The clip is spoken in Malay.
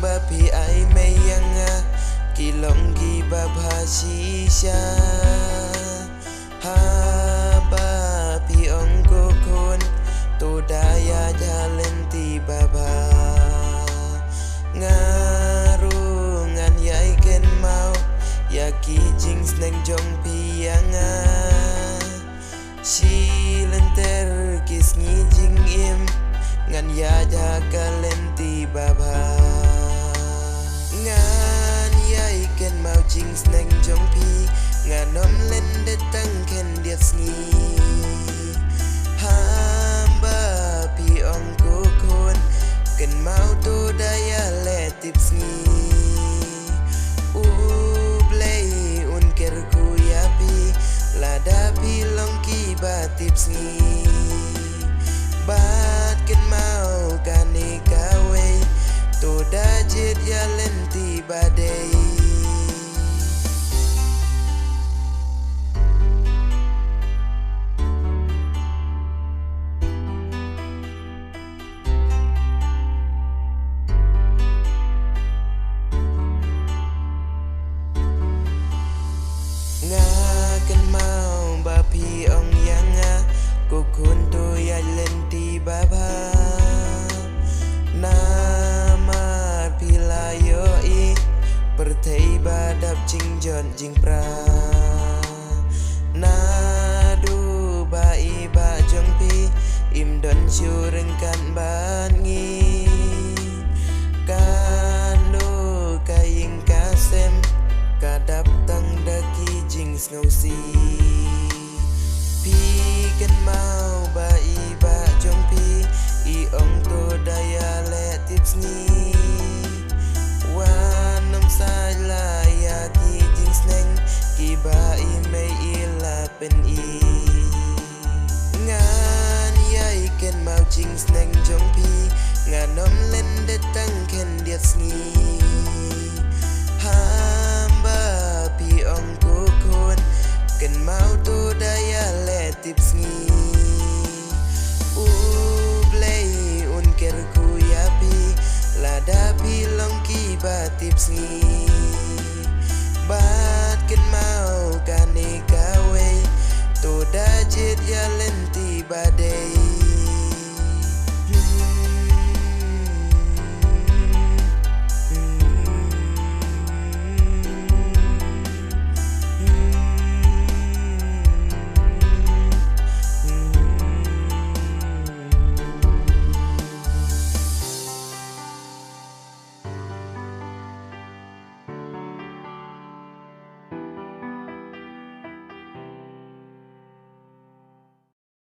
bapi ai mayanga kilong ki babhasisha ha bapi ong kokon to daya jalenti baba ngarungan yai ken mau yaki jings neng jong pianga silenter kis ngijing im ngan ya jagalenti baba ngan yai ken mau jings neng jong pi ngan om len de tang ken diet sngi hamba pi ong kokon ken mau to daya le tips ngi ublei un ker ku yapi lada pi long ki ba tips ngi bat ken mau kani kawe to da jet ya lenti badai ngaken mau bapi ong yanga kokun to ya lenti baba nama pilayo i pertei badap jing jon jing pra nadu bai ba jong pi im don syureng kan ban ngi kanu kaing kasem kadap tang daki jing snowsi pi ken mau bai ba jong pi i ong to daya le tips ni wanom sai la ya ki jing sneng ki bai mai ila pen i ngan yai ken mau jing sneng jong pi nganom len de tang ken diet sngi hamba pi ong kokon ken mau to daya le tips ngi ublei un ker ku yapi lada pi long ki ba tips ngi